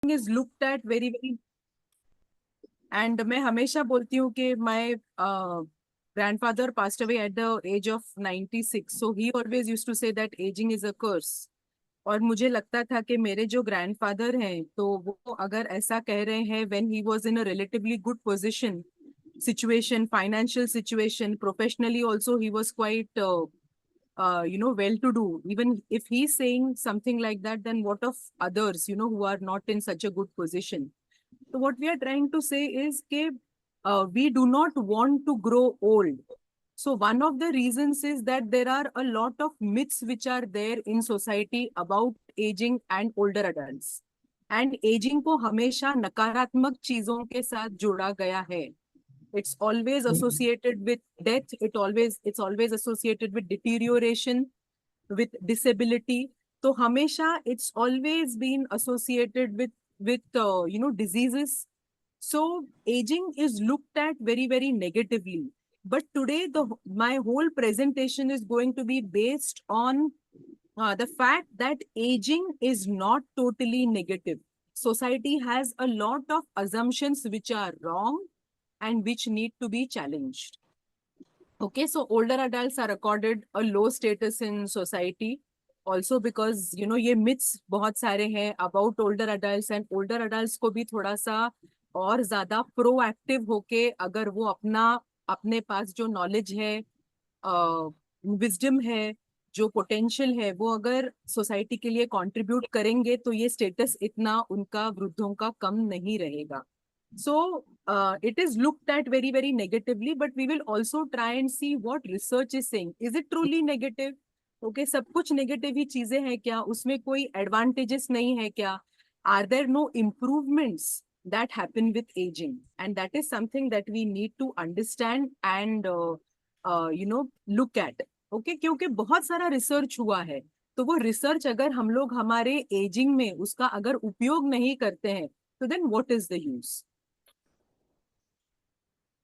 is looked at very very, and मैं हमेशा बोलती हूँ कि my grandfather passed away at the age of 96, so he always used to say that aging is a curse. और मुझे लगता था कि मेरे जो ग्रैंडफादर हैं तो वो अगर ऐसा कह रहे हैं when he was in a relatively good position, situation, financial situation, professionally also he was quite well to do. Even if he's saying something like that, then what of others, who are not in such a good position? So what we are trying to say is that we do not want to grow old. So one of the reasons is that there are a lot of myths which are there in society about aging and older adults. And aging को हमेशा नकारात्मक चीजों के साथ जोड़ा गया है. It's always associated with death. It's always associated with deterioration, with disability. So हमेशा it's always been associated with diseases. So aging is looked at very very negatively. But today my whole presentation is going to be based on the fact that aging is not totally negative. Society has a lot of assumptions which are wrong and which need to be challenged. Okay, so older adults are accorded a low status in society also because ये myths बहुत सारे हैं about older adults, and older adults को भी थोड़ा सा और ज्यादा proactive होके अगर वो अपने पास जो knowledge है, wisdom है, जो potential है, वो अगर society के लिए contribute करेंगे तो ये status इतना उनका वृद्धों का कम नहीं रहेगा. So it is looked at very, very negatively, but we will also try and see what research is saying. Is it truly negative? Okay, सब कुछ negative ही चीजें हैं क्या? उसमें कोई advantages नहीं है क्या? Are there no improvements that happen with aging? And that is something that we need to understand and look at. Okay, क्योंकि बहुत सारा रिसर्च हुआ है, तो वो रिसर्च अगर हम लोग हमारे एजिंग में उसका अगर उपयोग नहीं करते हैं, तो then what is the use?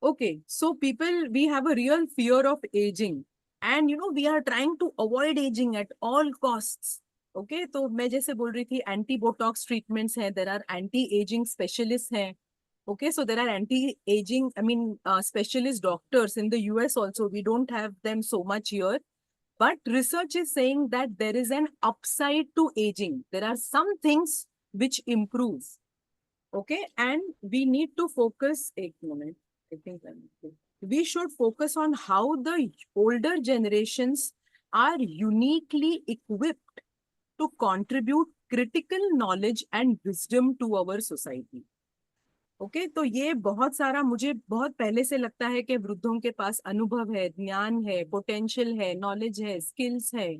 Okay, so people, we have a real fear of aging, and we are trying to avoid aging at all costs. Okay, तो मैं जैसे बोल रही थी anti botox treatments हैं, there are anti aging specialists हैं. Okay, so there are anti aging, specialist doctors in the US also. We don't have them so much here, but research is saying that there is an upside to aging. There are some things which improve. Okay, and we need to focus. एक moment. I think we should focus on how the older generations are uniquely equipped to contribute critical knowledge and wisdom to our society. Okay, तो ये बहुत सारा मुझे बहुत पहले से लगता है कि वृद्धों के पास अनुभव है, ज्ञान है, पोटेंशियल है, नॉलेज है, स्किल्स है,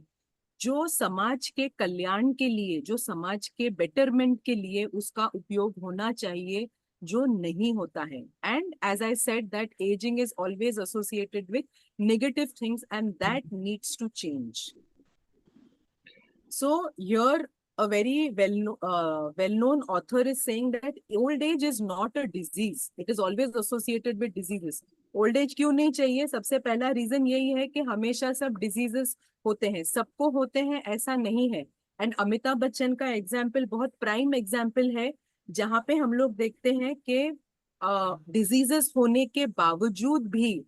जो समाज के कल्याण के लिए, जो समाज के बेटरमेंट के लिए उसका उपयोग होना चाहिए, जो नहीं होता है. And as I said that ageing is always associated with negative things and that needs to change. So here a very well-known author is saying that old age is not a disease. It is always associated with diseases. Old age क्यों नहीं चाहिए? सबसे पहला reason यही है कि हमेशा सब डिजीजेस होते हैं, सबको होते हैं ऐसा नहीं है. एंड अमिताभ बच्चन का एग्जाम्पल बहुत प्राइम एग्जाम्पल है, जहाँ पे हम लोग देखते हैं कि डिजीजेस होने के बावजूद भी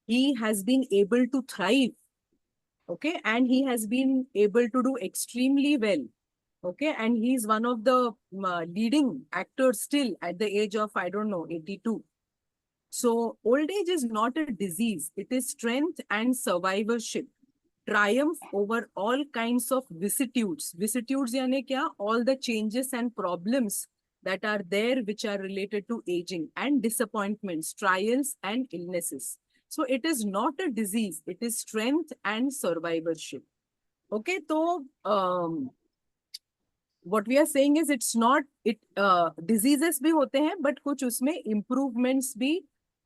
he has been able to thrive. Okay, and he has been able to do extremely well. Okay, and he's one of the leading actors still at the age of, I don't know, 82. So old age is not a disease, it is strength and survivorship, triumph over all kinds of vicissitudes. Vicissitudes यानी क्या? All the changes and problems that are there which are related to aging, and disappointments, trials and illnesses. So it is not a disease, it is strength and survivorship. Okay, so what we are saying is it's not it diseases भी होते हैं, but कुछ उसमें improvements भी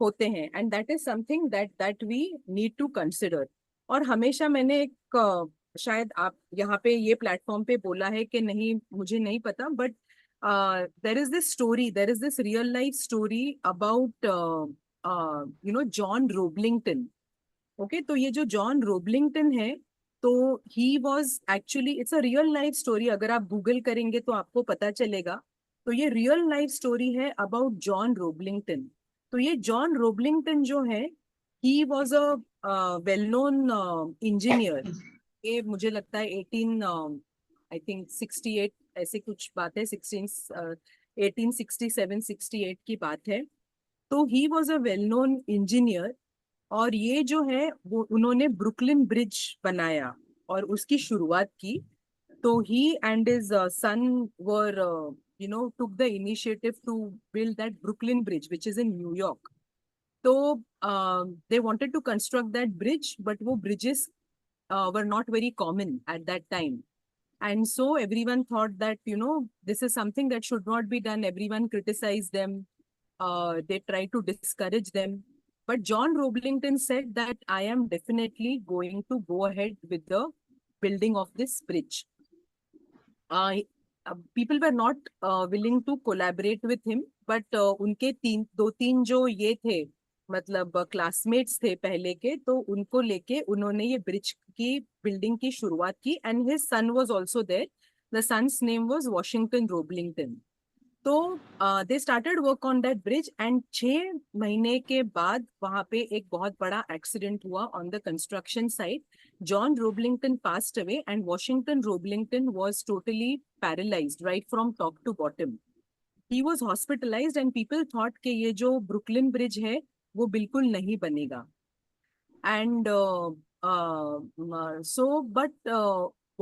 होते हैं, and that is something that we need to consider. और हमेशा मैंने एक शायद आप यहाँ पे ये प्लेटफॉर्म पे बोला है कि नहीं, मुझे नहीं पता, but there is this story, there is this real life story about John Roblington. Okay, तो ये जो जॉन रोबलिंगटन है, तो he was actually, it's a real life story. अगर आप गूगल करेंगे तो आपको पता चलेगा तो ये रियल लाइफ स्टोरी है अबाउट जॉन रोबलिंगटन। तो ये जॉन रोबलिंगटन जो है, he was a well known engineer. ये मुझे लगता है 18 आई थिंक 68 ऐसे कुछ बात है, 1867-68 की बात है। तो he was a well known engineer. और ये जो है वो उन्होंने ब्रुकलिन ब्रिज बनाया और उसकी शुरुआत की। तो he and his son were, took the initiative to build that Brooklyn Bridge, which is in New York. So they wanted to construct that bridge, but wo bridges were not very common at that time. And so everyone thought that, this is something that should not be done. Everyone criticized them. They tried to discourage them. But John Roblington said that I am definitely going to go ahead with the building of this bridge. uh, people were not willing to collaborate with him, but उनके दो तीन जो ये थे, मतलब classmates थे पहले के, तो उनको लेके उन्होंने ये ब्रिज की बिल्डिंग की शुरुआत की। And his son was also there. The son's name was Washington Roblington. तो they started work on that bridge. And 6 महीने के बाद वहां पे एक बहुत बड़ा एक्सीडेंट हुआ on the construction site. John Roblington passed away, and Washington Roblington was totally paralyzed right from top to bottom. He was hospitalized, and people thought कि ये जो ब्रुकलिन ब्रिज है वो बिल्कुल नहीं बनेगा। And but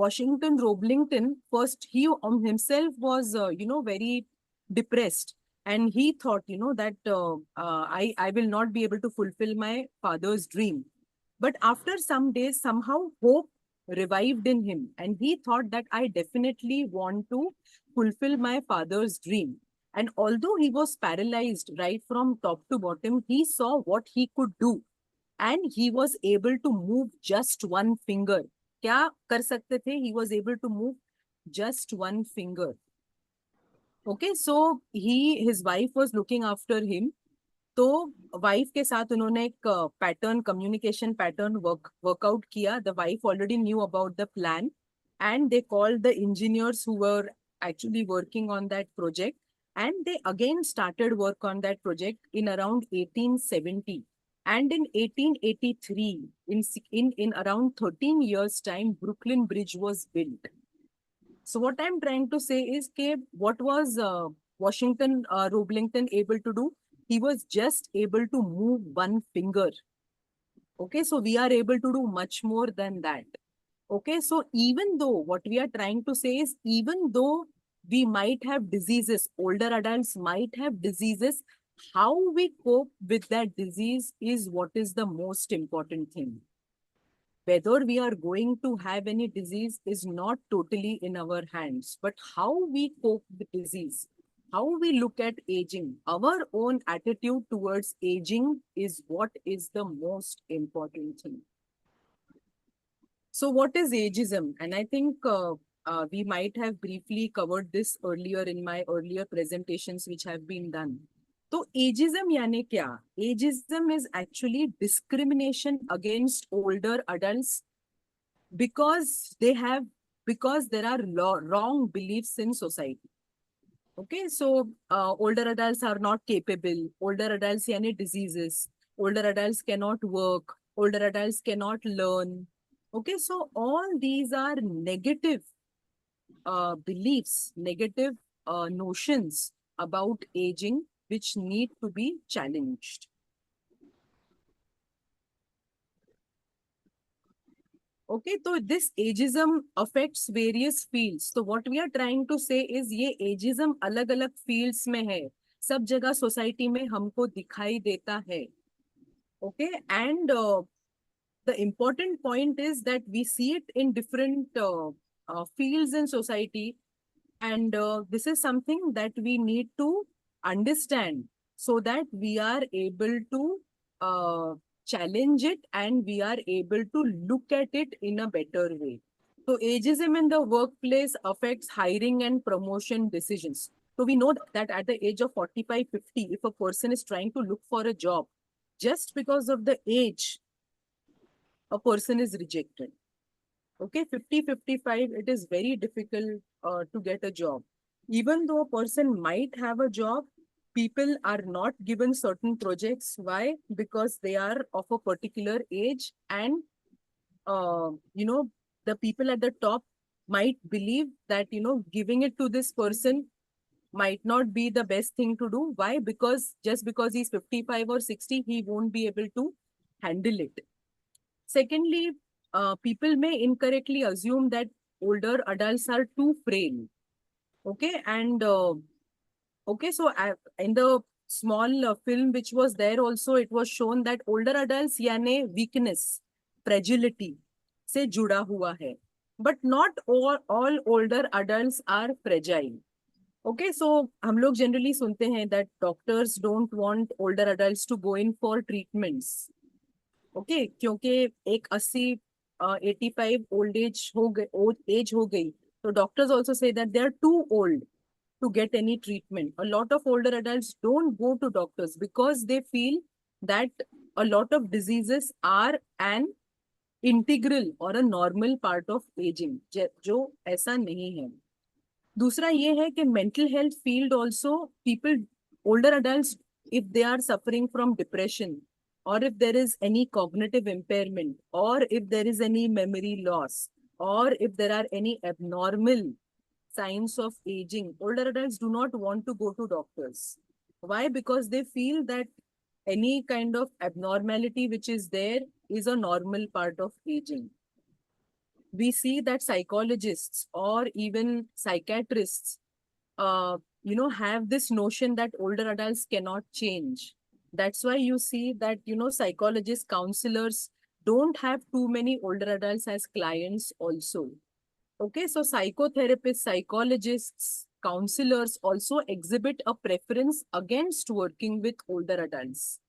Washington Roblington, first he himself was, very depressed, and he thought, that I will not be able to fulfill my father's dream. But after some days, somehow hope revived in him, and he thought that I definitely want to fulfill my father's dream. And although he was paralyzed right from top to bottom, he saw what he could do, and he was able to move just one finger. क्या कर सकते थे? He was able to move just one finger. Okay, so his wife was looking after him. तो wife के साथ उन्होंने एक pattern, communication pattern workout किया। The wife already knew about the plan, and they called the engineers who were actually working on that project, and they again started work on that project in around 1870. And in 1883, in around 13 years time, Brooklyn Bridge was built. So what I'm trying to say is that what was Washington Roblington able to do? He was just able to move one finger. Okay, so we are able to do much more than that. Okay, so even though what we are trying to say is, even though we might have diseases, older adults might have diseases, how we cope with that disease is what is the most important thing. Whether we are going to have any disease is not totally in our hands, but how we cope with disease, how we look at aging, our own attitude towards aging is what is the most important thing. So what is ageism? And I think we might have briefly covered this earlier in my earlier presentations which have been done. So ageism यानी क्या? Ageism is actually discrimination against older adults because there are wrong beliefs in society. Okay, so older adults are not capable. Older adults yani diseases. Older adults cannot work. Older adults cannot learn. Okay, so all these are negative beliefs, negative notions about aging which need to be challenged. Okay, so this ageism affects various fields. So what we are trying to say is ये ageism अलग-अलग fields में है, सब जगह society में हमको दिखाई देता है. Okay, and the important point is that we see it in different fields in society, and this is something that we need to understand so that we are able to challenge it and we are able to look at it in a better way. So ageism in the workplace affects hiring and promotion decisions. So we know that at the age of 45, 50, if a person is trying to look for a job, just because of the age, a person is rejected. Okay, 50, 55, it is very difficult to get a job. even though a person might have a job, people are not given certain projects. Why? Because they are of a particular age, and you know, the people at the top might believe that, you know, giving it to this person might not be the best thing to do. Why? Because just because he's 55 or 60, he won't be able to handle it. Secondly, people may incorrectly assume that older adults are too frail. Okay, and okay, so in the small film which was there also, it was shown that older adults यानी weakness, fragility से जुड़ा हुआ है. But not all older adults are fragile. Okay, so हम लोग generally सुनते हैं that doctors don't want older adults to go in for treatments. Okay, क्योंकि एक 80 85 old age हो गई, एज हो गई, तो doctors also say that they are too old to get any treatment. A lot of older adults don't go to doctors because they feel that a lot of diseases are an integral or a normal part of aging, जो ऐसा नहीं है. दूसरा ये है कि mental health field also, people, older adults, if they are suffering from depression, or if there is any cognitive impairment, or if there is any memory loss, or if there are any abnormal signs of aging, older adults do not want to go to doctors. Why? Because they feel that any kind of abnormality which is there is a normal part of aging. We see that psychologists or even psychiatrists, have this notion that older adults cannot change. That's why you see that, psychologists, counselors don't have too many older adults as clients also. Okay, so psychotherapists, psychologists, counselors also exhibit a preference against working with older adults.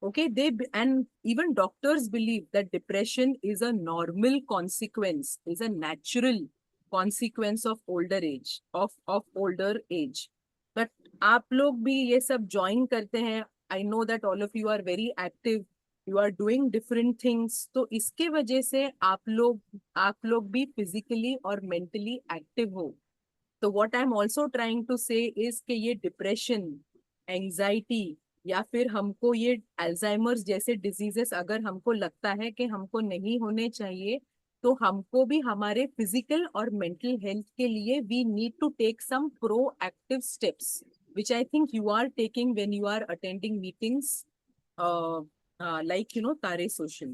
Okay, and even doctors believe that depression is a normal consequence, is a natural consequence of older age, of older age. But आप लोग भी ये सब join करते हैं. I know that all of you are very active. You are doing different things. तो इसके वजह से आप लोग भी physically और mentally active हो. तो what I'm also trying to say is कि ये depression, anxiety, या फिर हमको ये अल्जाइमर्स जैसे डिजीजेस अगर हमको लगता है कि हमको नहीं होने चाहिए, तो हमको भी हमारे फिजिकल और मेंटल हेल्थ के लिए we need to take some proactive steps, which I think you are taking when you are attending meetings, like, Tare Social.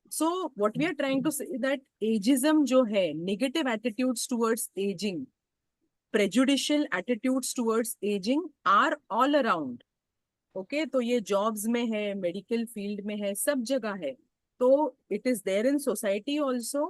So what we are trying to say that ageism जो है, negative attitudes towards aging, prejudicial attitudes towards aging are all around. Okay, तो ये jobs में है, medical field में है, सब जगह है. तो it is there in society also,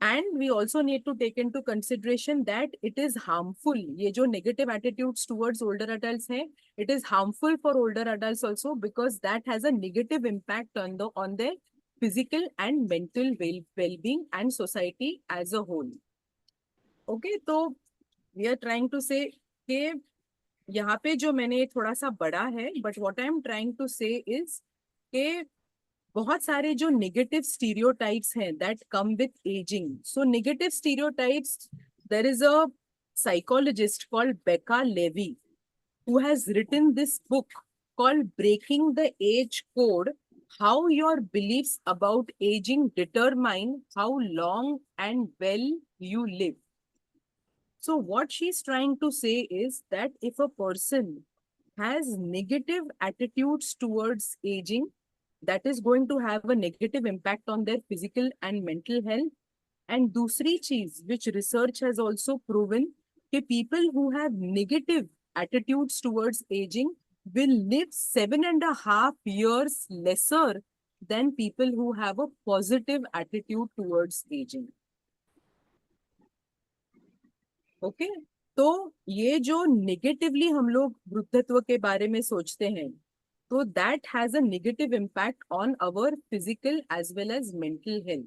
and we also need to take into consideration that it is harmful. ये जो negative attitudes towards older adults हैं, it is harmful for older adults also, because that has a negative impact on their physical and mental wellbeing and society as a whole. Okay, तो we are trying to say कि यहाँ पे जो मैंने थोड़ा सा बड़ा है, but what I am trying to say is के बहुत सारे जो नेगेटिव स्टीरियोटाइप्स हैं that come with ageing. So negative stereotypes, there is a psychologist called Becca Levy who has written this book called Breaking the Age Code: How Your Beliefs About Aging Determine How Long and Well You Live. So what she's trying to say is that if a person has negative attitudes towards aging, that is going to have a negative impact on their physical and mental health. And दूसरी चीज which research has also proven कि people who have negative attitudes towards aging will live 7.5 years lesser than people who have a positive attitude towards aging. Okay, तो ये जो negatively हम लोग वृद्धत्व के बारे में सोचते हैं, तो that has a negative impact on our physical as well as mental health.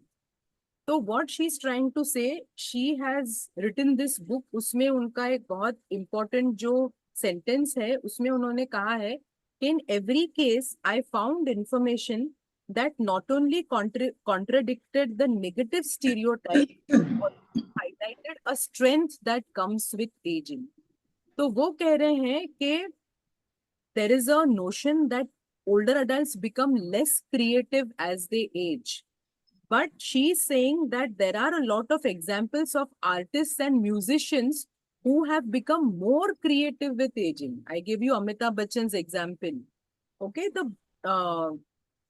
तो what she is trying to say, she has written this book. उसमें उनका एक बहुत इंपॉर्टेंट जो सेंटेंस है, उसमें उन्होंने कहा है, in every case I found information that not only contradicted the negative stereotype, highlighted a strength that comes with aging. तो वो कह रहे हैं कि there is a notion that older adults become less creative as they age. But she's saying that there are a lot of examples of artists and musicians who have become more creative with aging. I gave you Amitabh Bachchan's example. Okay, the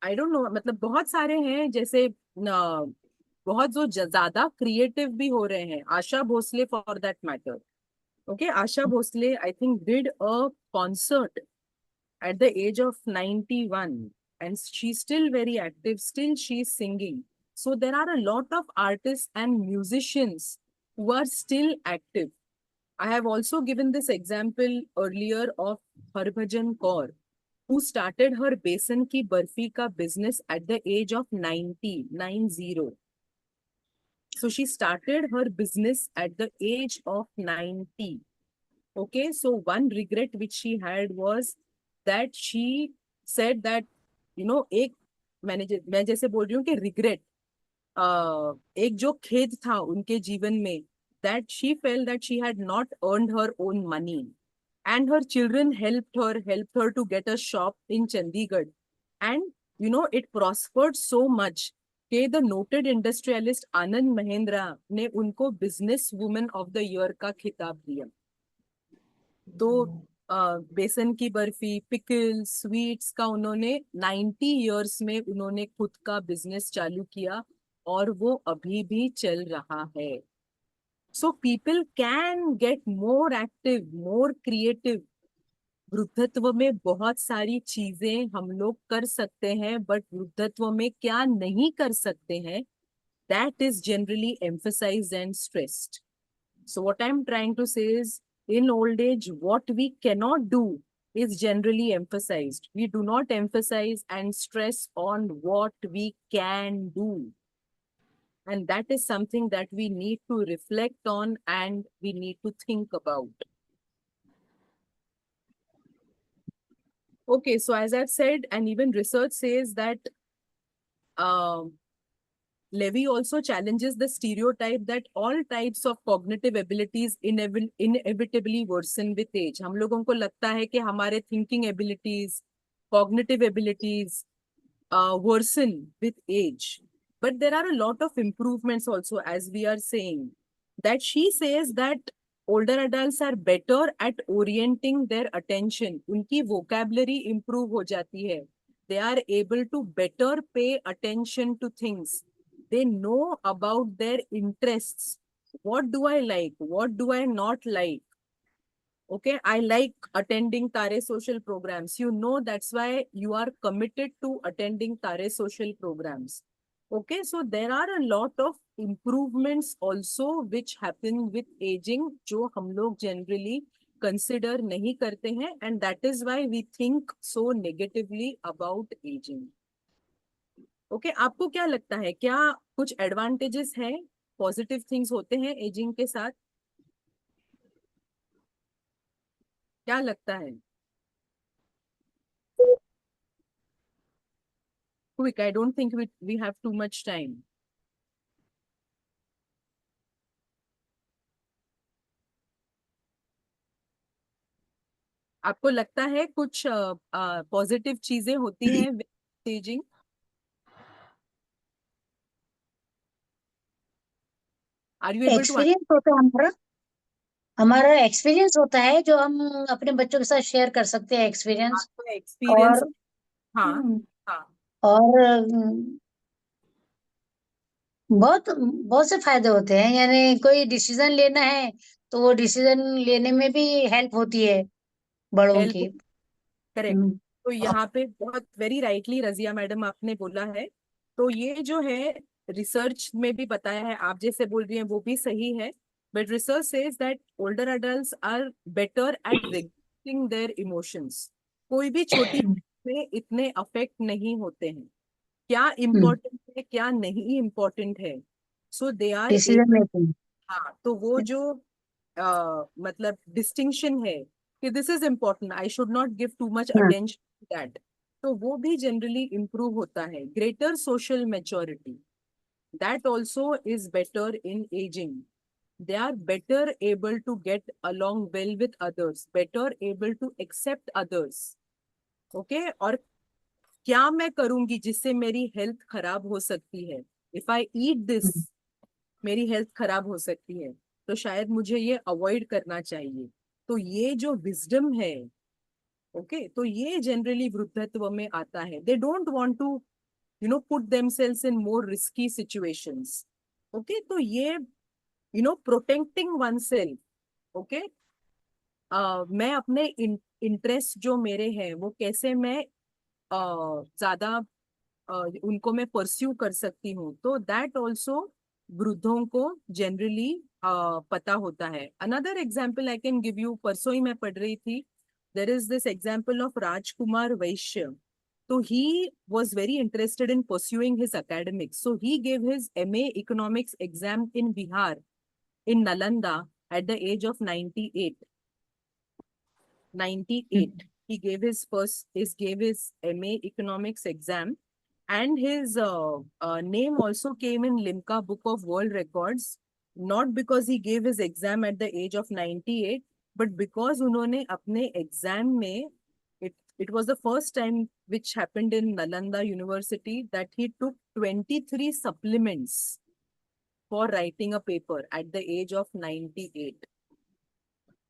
I don't know, मतलब बहुत सारे हैं जैसे बहुत जो ज्यादा creative भी हो रहे हैं. Asha Bhosle for that matter. Okay, Asha Bhosle, I think, did a concert at the age of 91, and she's still very active, still she's singing. So there are a lot of artists and musicians who are still active. I have also given this example earlier of Harbhajan Kaur, who started her besan ki barfi ka business at the age of 90. So she started her business at the age of 90. Okay, so one regret which she had was that she said that, एक मैं जैसे बोल रही हूँ कि regret, एक जो खेद था उनके जीवन में, that she felt that she had not earned her own money, and her children helped her to get a shop in Chandigarh, and it prospered so much कि the noted industrialist Anand Mahindra ने उनको business woman of the year का खिताब दिया. तो बेसन की barfi, pickle, sweets का उन्होंने 90 इयर्स में उन्होंने खुद का बिजनेस चालू किया और वो अभी भी चल रहा है. So people can get more active, more creative. वृद्धत्व में बहुत सारी चीजें हम लोग कर सकते हैं, बट वृद्धत्व में क्या नहीं कर सकते हैं, that is generally emphasized and stressed. So what I'm trying to say is, in old age, what we cannot do is generally emphasized. We do not emphasize and stress on what we can do. And that is something that we need to reflect on and we need to think about. Okay, so as I've said, and even research says that Levy also challenges the stereotype that all types of cognitive abilities inevitably worsen with age. हम लोगों को लगता है कि हमारे thinking abilities, cognitive abilities worsen with age. But there are a lot of improvements also, as we are saying. That she says that older adults are better at orienting their attention. उनकी vocabulary improve हो जाती है. They are able to better pay attention to things. They know about their interests. What do I like? What do I not like? Okay, I like attending Tare social programs. That's why you are committed to attending Tare social programs. Okay, so there are a lot of improvements also which happen with aging, जो हम लोग generally consider नहीं करते हैं, and that is why we think so negatively about aging. Okay, आपको क्या लगता है, क्या कुछ एडवांटेजेस हैं, पॉजिटिव थिंग्स होते हैं एजिंग के साथ? क्या लगता है? Quick, I don't think we have too much time. आपको लगता है कुछ पॉजिटिव चीजें होती हैं ageing? Are you able to? Experience होता है हमारा हमारा एक्सपीरियंस होता है जो हम अपने बच्चों के साथ शेयर कर सकते हैं एक्सपीरियंस. एक्सपीरियंस? और हाँ. हम्म, हाँ. और बहुत बहुत से फायदे होते हैं. यानी कोई डिसीजन लेना है तो वो डिसीजन लेने में भी हेल्प होती है बड़ों हेल्प. की. करेक्ट. हम्म, तो यहाँ पे बहुत वेरी राइटली रजिया मैडम आपने बोला है. तो ये जो है रिसर्च में भी बताया है, आप जैसे बोल रही हैं वो भी सही है. But research says that older adults are better at regulating their emotions. कोई भी छोटी में इतने अफेक्ट नहीं होते हैं. क्या इम्पोर्टेंट है, क्या नहीं इम्पोर्टेंट है. So they are decision able. Making. हाँ, तो वो जो मतलब डिस्टिंक्शन है कि this is important, I should not give too much हाँ. अटेंशन टू दैट, तो वो भी जनरली इम्प्रूव होता है. Greater social maturity, that also is better in ageing. they are better able to get along well with others, better able to accept others. Okay? और क्या मैं करूंगी जिससे मेरी हेल्थ खराब हो सकती है? इफ आई ईट दिस, मेरी हेल्थ खराब हो सकती है, तो शायद मुझे ये अवॉइड करना चाहिए। तो ये जो विजडम है, ओके, तो ये जनरली वृद्धत्व में आता है। They don't want to put themselves in more risky situations. Okay, तो ये प्रोटेक्टिंग वन सेल्फ। ओके, मैं अपने इंटरेस्ट जो मेरे हैं वो कैसे मैं ज्यादा उनको मैं परस्यू कर सकती हूँ, तो दैट ऑल्सो वृद्धों को जनरली पता होता है। Another example I can give you, परसों ही मैं पढ़ रही थी, there is this example of Rajkumar Vaishya. तो he was very interested in pursuing his academics, so he gave his MA economics exam in Bihar, in Nalanda, at the age of 98. 98. He gave his MA economics exam, and his name also came in Limca Book of World Records, not because he gave his exam at the age of 98, but because उन्होंने अपने exam में, it was the first time which happened in Nalanda University that he took 23 supplements for writing a paper at the age of 98.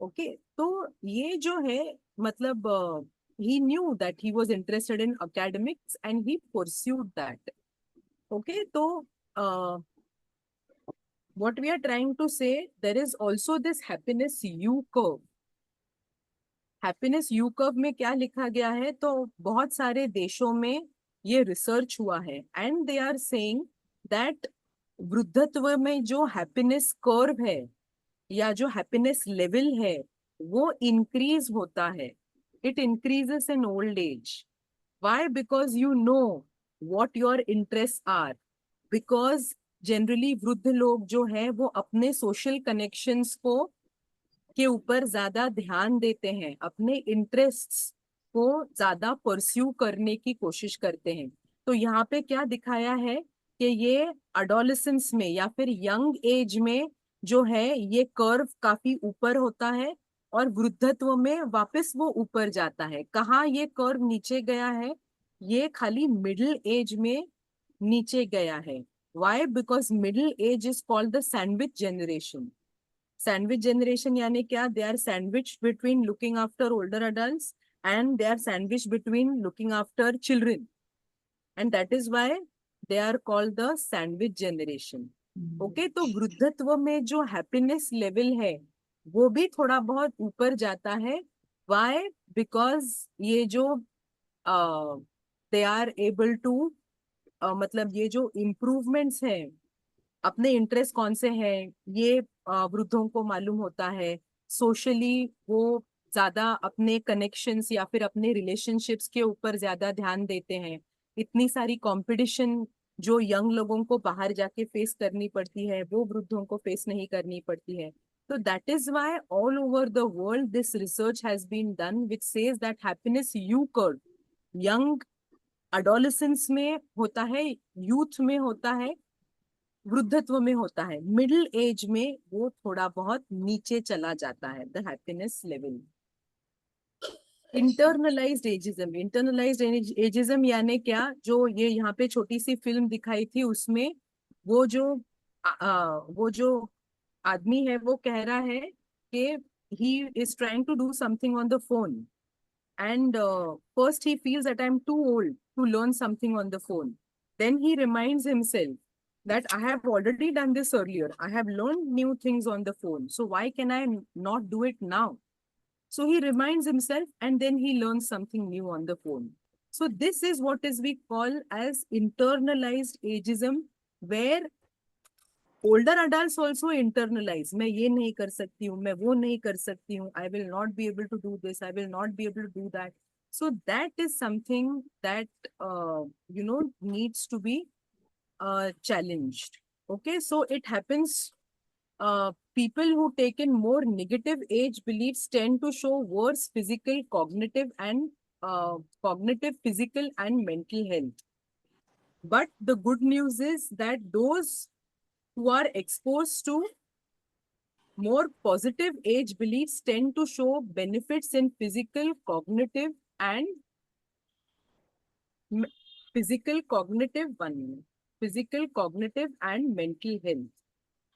Okay, तो ये जो है, मतलब he knew that he was interested in academics and he pursued that. Okay, so what we are trying to say, there is also this happiness U curve. Happiness U curve में क्या लिखा गया है, तो बहुत सारे देशों में ये रिसर्च हुआ है, and they are saying that वृद्धत्व में जो हैप्पीनेस कर्व है या जो हैप्पीनेस लेवल है वो इंक्रीज होता है। It increases in old age. Why? Because you know what your interest are. Because generally वृद्ध लोग जो है वो अपने सोशल कनेक्शंस को के ऊपर ज्यादा ध्यान देते हैं, अपने इंटरेस्ट्स को ज्यादा परस्यू करने की कोशिश करते हैं। तो यहाँ पे क्या दिखाया है कि ये अडोलेसेंस में या फिर यंग एज में जो है ये कर्व काफी ऊपर होता है, और वृद्धत्व में वापस वो ऊपर जाता है। कहाँ ये कर्व नीचे गया है? ये खाली मिडिल एज में नीचे गया है। Why? Because middle age is called the sandwich generation. Sandwich generation यानी क्या? They are sandwich between looking after older adults and they are sandwich between looking after children, and that is why they are called the sandwich generation. Okay, तो वृद्धत्व में जो happiness level है वो भी थोड़ा बहुत ऊपर जाता है। व्हाई? बिकॉज ये जो दे आर एबल टू, मतलब ये जो इम्प्रूवमेंट्स हैं, अपने इंटरेस्ट कौन से हैं ये वृद्धों को मालूम होता है। सोशली वो ज्यादा अपने कनेक्शंस या फिर अपने रिलेशनशिप्स के ऊपर ज्यादा ध्यान देते हैं। इतनी सारी कंपटीशन जो यंग लोगों को बाहर जाके फेस करनी पड़ती है वो वृद्धों को फेस नहीं करनी पड़ती है। तो that is why all over the world this research has been done which says that happiness U curve young adolescence में होता है, यूथ में होता है, वृद्धत्व में होता है, मिडिल एज में वो थोड़ा बहुत नीचे चला जाता है the happiness level. Internalised ageism, internalised ageism यानी क्या? जो ये यहाँ पे छोटी सी फिल्म दिखाई थी उसमें वो जो आदमी है वो कह रहा है कि he is trying to do something on the phone, and first he feels that I'm too old to learn something on the phone. Then he reminds himself that I have already done this earlier. I have learned new things on the phone. So why can I not do it now? So he reminds himself and then he learns something new on the phone. So this is what is we call as internalized ageism, where older adults also internalize, मैं ये नहीं कर सकती हूँ, मैं वो नहीं कर सकती हूँ, I will not be able to do this, I will not be able to do that. So that is something that needs to be challenged. Okay, so it happens. People who take in more negative age beliefs tend to show worse physical, physical, and mental health. But the good news is that those who are exposed to More positive age beliefs tend to show benefits in physical, cognitive, and m- physical, cognitive, and mental health.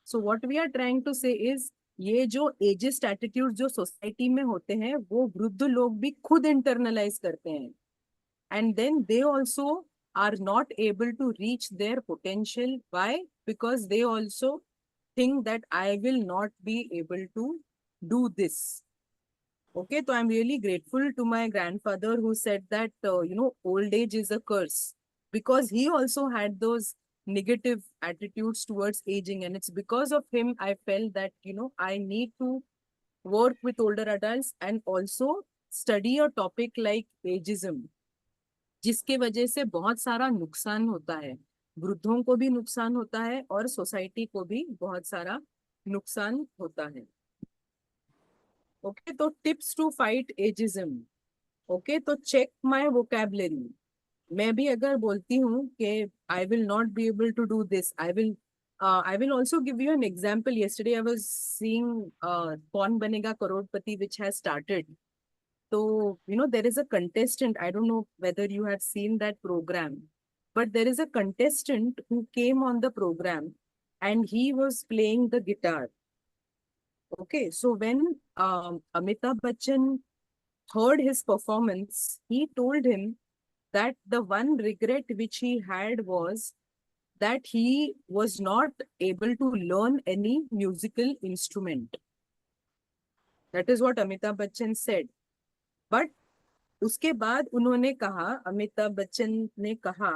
So what we are trying to say is ये जो exhaust attitude जो society में होते हैं वो वृद्ध लोग भी खुद इंटरनलाइज करते हैं, and then they also are not able to reach their potential. Why? Because they also think that I will not be able to do this. Okay, so I'm really grateful to my grandfather who said that, old age is a curse, because he also had those negative attitudes towards aging. And it's because of him I felt that, I need to work with older adults and also study a topic like ageism, जिसके वजह से बहुत सारा नुकसान होता है, वृद्धों को भी नुकसान होता है और सोसाइटी को भी बहुत सारा नुकसान होता है. ओके, तो tips to fight ageism. Okay, तो चेक माय वोकैबुलरी. मैं भी अगर बोलती हूँ कि I will not be able to do this, I will also give you an example. Yesterday I was seeing कौन बनेगा करोड़पति, which has started. So, there is a contestant. I don't know whether you have seen that program, but there is a contestant who came on the program and he was playing the guitar. Okay, so when Amitabh Bachchan heard his performance, he told him that the one regret which he had was that he was not able to learn any musical instrument. That is what Amitabh Bachchan said. But उसके बाद उन्होंने कहा, अमिताभ बच्चन ने कहा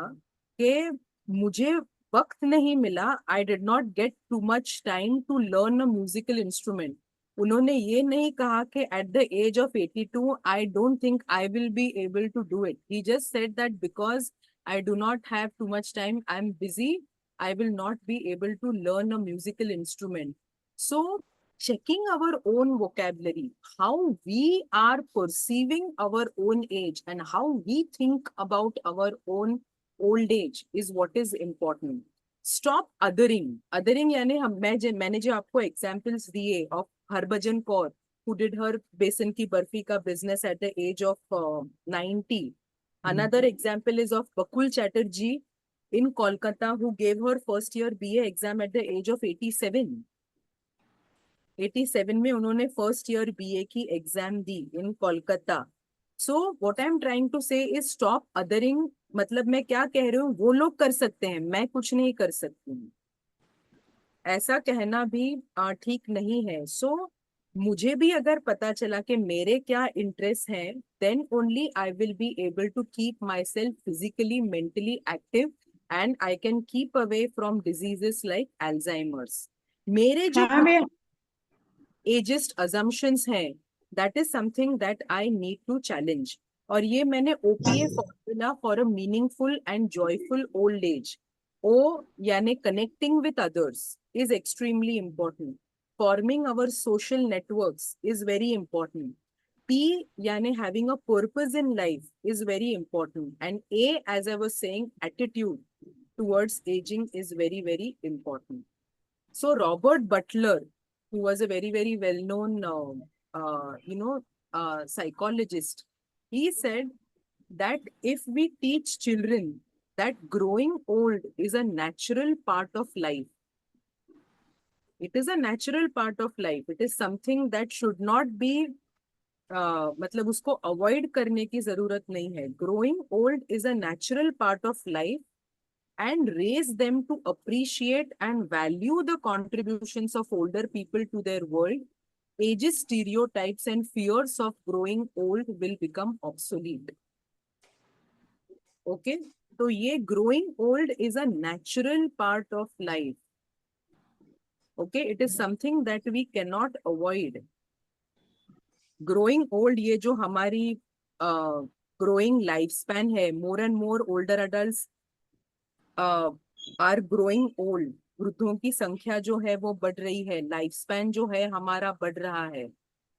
कि मुझे वक्त नहीं मिला, I did not get too much time to learn a musical instrument. उन्होंने ये नहीं कहा कि at the age of 82 I don't think I will be able to do it. He just said that because I do not have too much time, I am busy, I will not be able to learn a musical instrument. So, checking our own vocabulary, how we are perceiving our own age and how we think about our own old age is what is important. Stop othering. Othering यानी मैंने जो आपको examples दिए of Harbhajan Kaur, who did her बेसन की बर्फी का business at the age of 90. Another example is of Bakul Chatterjee in Kolkata, who gave her first year BA exam at the age of 87. 87 में उन्होंने first year BA की एग्जाम दी in Kolkata. So what I am trying to say is stop othering. मतलब मैं क्या कह रही हूँ, वो लोग कर सकते हैं, मैं कुछ नहीं कर सकती हूँ, ऐसा कहना भी ठीक नहीं है. सो मुझे भी अगर पता चला कि मेरे क्या इंटरेस्ट हैं, then only I will be able to keep myself physically mentally active and I can keep away from diseases like Alzheimer's. मेरे जो हाँ भैया. एजिस्ट अजम्पशंस हैं, that is something that I need to challenge. और ये मैंने OPA formula for a meaningful and joyful old age, O यानी connecting with others, is extremely important. Forming our social networks is very important. P यानी having a purpose in life is very important. And A, as I was saying, attitude towards aging is very, very important. So Robert Butler, who was a very, very well-known, psychologist, he said that if we teach children that growing old is a natural part of life, it is a natural part of life. It is something that should not be, मतलब उसको avoid करने की जरूरत नहीं है. Growing old is a natural part of life, and raise them to appreciate and value the contributions of older people to their world, ageist stereotypes and fears of growing old will become obsolete. Okay, so ये growing old is a natural part of life. Okay, it is something that we cannot avoid. Growing old, ये जो हमारी growing lifespan है, more and more older adults are growing old. वृद्धों की संख्या जो है वो बढ़ रही है, लाइफ स्पैन जो है हमारा बढ़ रहा है,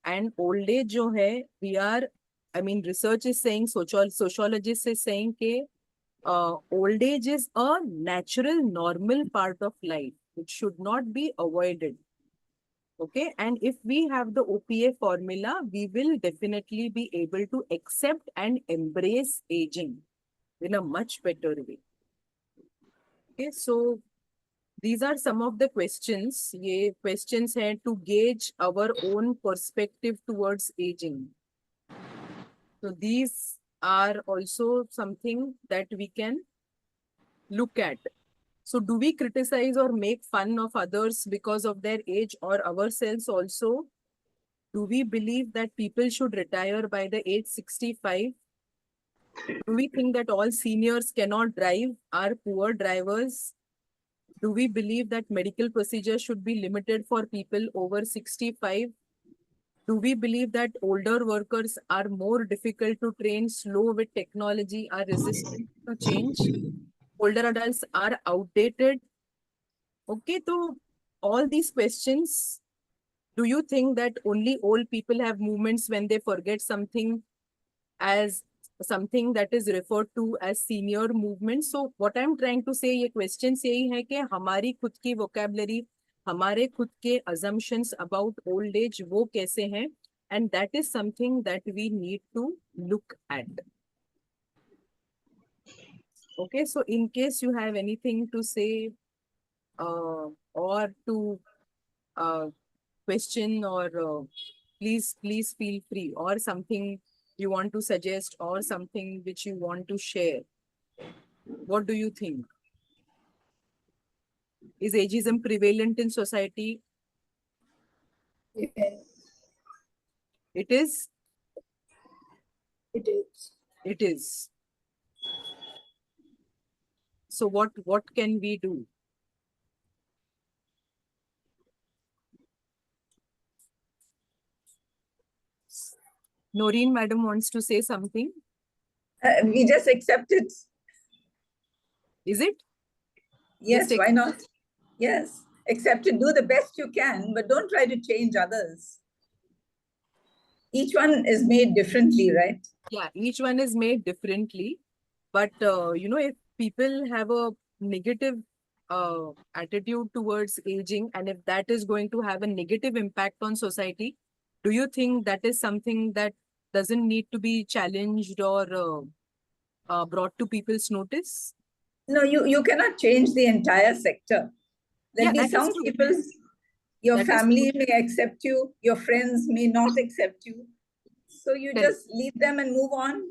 एंड ओल्ड एज जो है we are, I mean research is saying, sociologist is saying के old age is a natural normal part of life, it should not be avoided. Okay, and if we have the OPA formula, we will definitely be able to accept and embrace aging in a much better way. Okay, so these are some of the questions. ये questions हैं to gauge our own perspective towards aging. So these are also something that we can look at. So do we criticize or make fun of others because of their age or ourselves also? Do we believe that people should retire by the age 65? Do we think that all seniors cannot drive, are poor drivers? Do we believe that medical procedures should be limited for people over 65? Do we believe that older workers are more difficult to train, slow with technology, are resistant to change? Older adults are outdated? Okay, so all these questions, do you think that only old people have movements when they forget something as something that is referred to as senior movement? So what I'm trying to say, ये questions यही है कि हमारी खुद की vocabulary, हमारे खुद के assumptions about old age वो कैसे हैं, and that is something that we need to look at. Okay, so in case you have anything to say or to question or please feel free, or something you want to suggest or something which you want to share. What do you think? Is ageism prevalent in society? Yes, It is. it is. It is. So what can we do? Noreen madam wants to say something. We just accept it. Is it? Yes, Just why not? Yes, accept it. Do the best you can, but don't try to change others. Each one is made differently, right? Yeah, each one is made differently. But, if people have a negative attitude towards aging, and if that is going to have a negative impact on society, do you think that is something that doesn't need to be challenged or brought to people's notice? No, you cannot change the entire sector. There'll be That is some true. people, your That is family true. may accept you, your friends may not accept you. So you Correct. just leave them and move on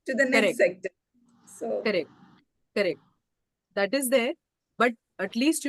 to the next Correct. sector. So Correct. Correct. That is there. But at least,